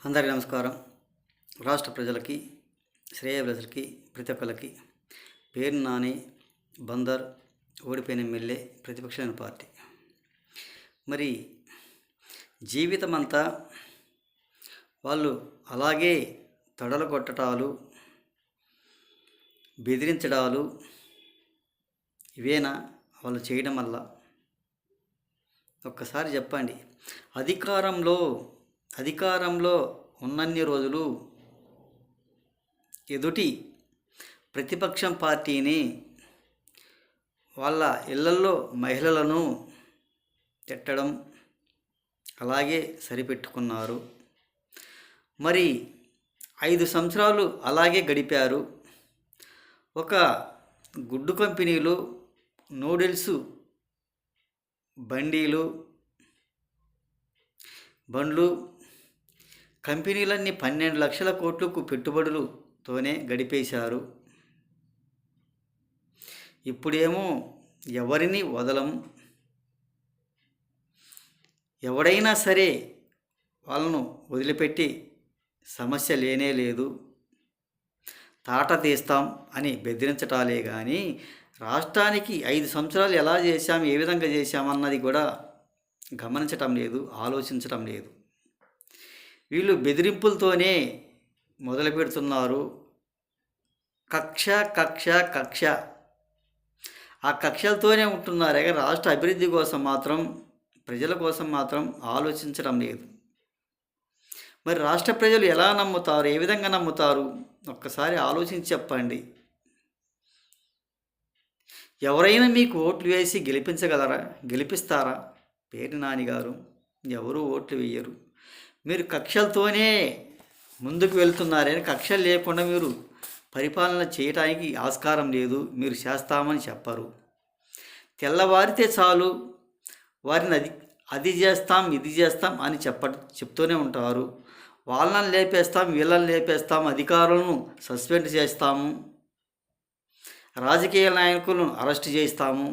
అందరికీ నమస్కారం. రాష్ట్ర ప్రజలకి, శ్రేయోభిలాషులకి, ప్రతి ఒక్కరికి పేరు నాని బందర్ ఓడిపోయిన ఎమ్మెల్యే ప్రతిపక్షమైన పార్టీ. మరి జీవితమంతా వాళ్ళు అలాగే తొడలు కొట్టడాలు, బెదిరించడాలు ఇవేనా వాళ్ళు చేయడం వల్ల? ఒక్కసారి చెప్పండి. అధికారంలో ఉన్నన్ని రోజులు ఎదుటి ప్రతిపక్షం పార్టీని వాళ్ళ ఇళ్లల్లో మహిళలను తిట్టడం అలాగే సరిపెట్టుకున్నారు. మరి 5 సంవత్సరాలు అలాగే గడిపారు. ఒక గుడ్డు కంపెనీలు, నూడిల్స్ బండ్లు కంపెనీలన్నీ 12 లక్షల కోట్లకు పెట్టుబడులతోనే గడిపేశారు. ఇప్పుడేమో ఎవరిని వదలం, ఎవడైనా సరే వాళ్ళను వదిలిపెట్టి సమస్య లేనే లేదు, తాట తీస్తాం అని బెదిరించటాలే కానీ రాష్ట్రానికి 5 సంవత్సరాలు ఎలా చేశాం, ఏ విధంగా చేశామన్నది కూడా గమనించటం లేదు, ఆలోచించటం లేదు. వీళ్ళు బెదిరింపులతోనే మొదలు పెడుతున్నారు. కక్ష ఆ కక్షలతోనే ఉంటున్నారే కానీ రాష్ట్ర అభివృద్ధి కోసం మాత్రం, ప్రజల కోసం మాత్రం ఆలోచించడం లేదు. మరి రాష్ట్ర ప్రజలు ఎలా నమ్ముతారు, ఏ విధంగా నమ్ముతారు? ఒక్కసారి ఆలోచించి చెప్పండి. ఎవరైనా మీకు ఓట్లు వేసి గెలిపిస్తారా? పేరు నాని గారు ఎవరు ఓట్లు వేయరు. మీరు కక్షలతోనే ముందుకు వెళ్తున్నారని, కక్షలు లేకుండా మీరు పరిపాలన చేయడానికి ఆస్కారం లేదు. మీరు చేస్తామని చెప్పరు. తెల్లవారితే చాలు వారిని అది చేస్తాం, ఇది చేస్తాం అని చెప్తూనే ఉంటారు. వాళ్ళని లేపేస్తాం, వీళ్ళని లేపేస్తాం, అధికారులను సస్పెండ్ చేస్తాము, రాజకీయ నాయకులను అరెస్ట్ చేస్తాము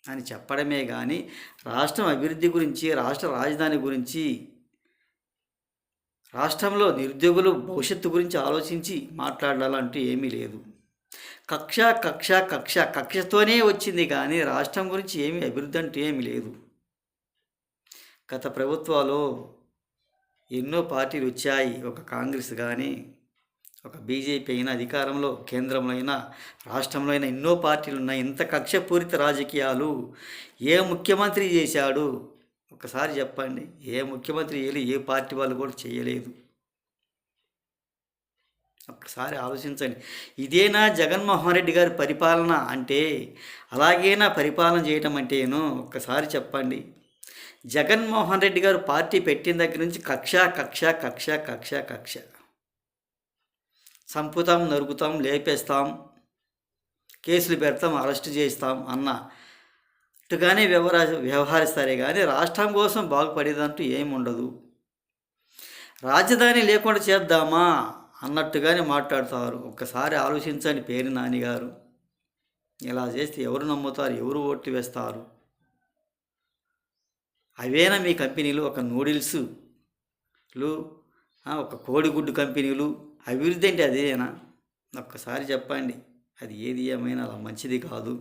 అని చెప్పడమే కానీ రాష్ట్రం అభివృద్ధి గురించి, రాష్ట్ర రాజధాని గురించి, రాష్ట్రంలో నిరుద్యోగులు భవిష్యత్తు గురించి ఆలోచించి మాట్లాడాలంటూ ఏమీ లేదు. కక్షతోనే వచ్చింది కానీ రాష్ట్రం గురించి ఏమీ అభివృద్ధి అంటూ ఏమీ లేదు. గత ప్రభుత్వాలు ఎన్నో పార్టీలు వచ్చాయి. ఒక కాంగ్రెస్ కానీ, ఒక బీజేపీ అయినా, అధికారంలో కేంద్రంలో అయినా, రాష్ట్రంలో అయినా ఎన్నో పార్టీలు ఉన్నాయి. ఇంత కక్షపూరిత రాజకీయాలు ఏ ముఖ్యమంత్రి చేశాడు? ఒకసారి చెప్పండి. ఏ ముఖ్యమంత్రి చేయలేదు, ఏ పార్టీ వాళ్ళు కూడా చేయలేదు. ఒకసారి ఆలోచించండి. ఇదేనా జగన్మోహన్ రెడ్డి గారి పరిపాలన అంటే? అలాగేనా పరిపాలన చేయటం అంటేను? ఒక్కసారి చెప్పండి. జగన్మోహన్ రెడ్డి గారు పార్టీ పెట్టిన దగ్గర నుంచి కక్ష చంపుతాం, నరుకుతాం, లేపేస్తాం, కేసులు పెడతాం, అరెస్ట్ చేస్తాం అన్నట్టుగానే వ్యవహరిస్తారే కానీ రాష్ట్రం కోసం బాగుపడేదంటూ ఏముండదు. రాజధాని లేకుండా చేద్దామా అన్నట్టుగానే మాట్లాడతారు. ఒక్కసారి ఆలోచించండి పేరు నాని గారు. ఇలా చేస్తే ఎవరు నమ్ముతారు, ఎవరు ఓట్లు వేస్తారు? అవేనా మీ కంపెనీలు? ఒక నూడిల్స్లు, ఒక కోడిగుడ్డు కంపెనీలు, అభివృద్ధి అంటే అదేనా? ఒక్కసారి చెప్పండి. అది ఏది ఏమైనా అలా మంచిది కాదు.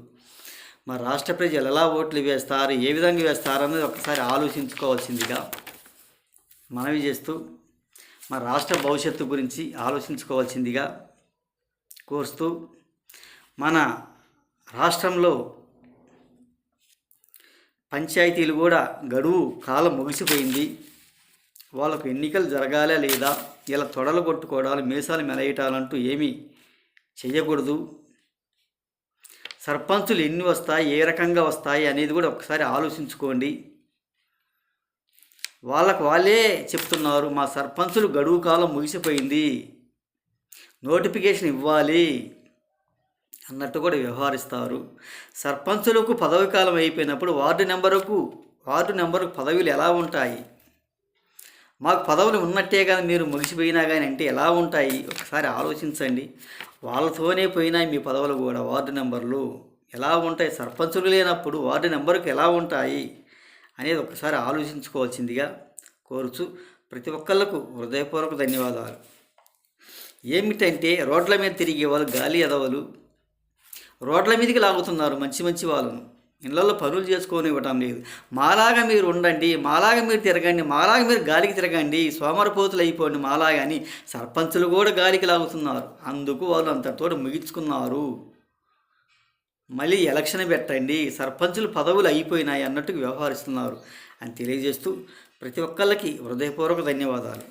మా రాష్ట్ర ప్రజలు ఎలా ఓట్లు వేస్తారు, ఏ విధంగా వేస్తారు అన్నది ఒకసారి ఆలోచించుకోవాల్సిందిగా మనవి చేస్తూ, మా రాష్ట్ర భవిష్యత్తు గురించి ఆలోచించుకోవాల్సిందిగా కోరుస్తూ, మన రాష్ట్రంలో పంచాయతీలు కూడా గడువు కాలం ముగిసిపోయింది. వాళ్ళకు ఎన్నికలు జరగాలా లేదా, ఇలా తొడలు కొట్టుకోవడాలు, మీసాలు మెలయటాలంటూ ఏమీ చేయకూడదు. సర్పంచులు ఎన్ని వస్తాయి, ఏ రకంగా వస్తాయి అనేది కూడా ఒకసారి ఆలోచించుకోండి. వాళ్ళే చెప్తున్నారు, మా సర్పంచులు గడువు కాలం ముగిసిపోయింది, నోటిఫికేషన్ ఇవ్వాలి అన్నట్టు కూడా వ్యవహరిస్తారు. సర్పంచులకు పదవి కాలం అయిపోయినప్పుడు వార్డు నెంబరుకు పదవులు ఎలా ఉంటాయి? మాకు పదవులు ఉన్నట్టే కానీ మీరు ముగిసిపోయినా కానీ అంటే ఎలా ఉంటాయి? ఒకసారి ఆలోచించండి. వాళ్ళతోనే పోయినాయి మీ పదవులు కూడా. వార్డు నెంబర్లు ఎలా ఉంటాయి? సర్పంచులు లేనప్పుడు వార్డు నెంబర్కి ఎలా ఉంటాయి అనేది ఒకసారి ఆలోచించుకోవాల్సిందిగా కోరుచు ప్రతి ఒక్కళ్ళకు హృదయపూర్వక ధన్యవాదాలు. ఏమిటంటే రోడ్ల మీద తిరిగే వాళ్ళు గాలి ఎదవలు రోడ్ల మీదకి లాగుతున్నారు మంచి మంచి వాళ్ళను. ఇళ్లలో పనులు చేసుకొని ఇవ్వటం లేదు. మాలాగా మీరు ఉండండి, మాలాగా మీరు తిరగండి, మాలాగా మీరు గాలికి తిరగండి, సోమరపోతులు అయిపోండి మాలాగా అని సర్పంచులు కూడా గాలికి లాగుతున్నారు. అందుకు వాళ్ళు అంతటితో ముగించుకున్నారు. మళ్ళీ ఎలక్షన్ పెట్టండి, సర్పంచులు పదవులు అయిపోయినాయి అన్నట్టుగా వ్యవహరిస్తున్నారు అని తెలియజేస్తూ ప్రతి ఒక్కళ్ళకి హృదయపూర్వక ధన్యవాదాలు.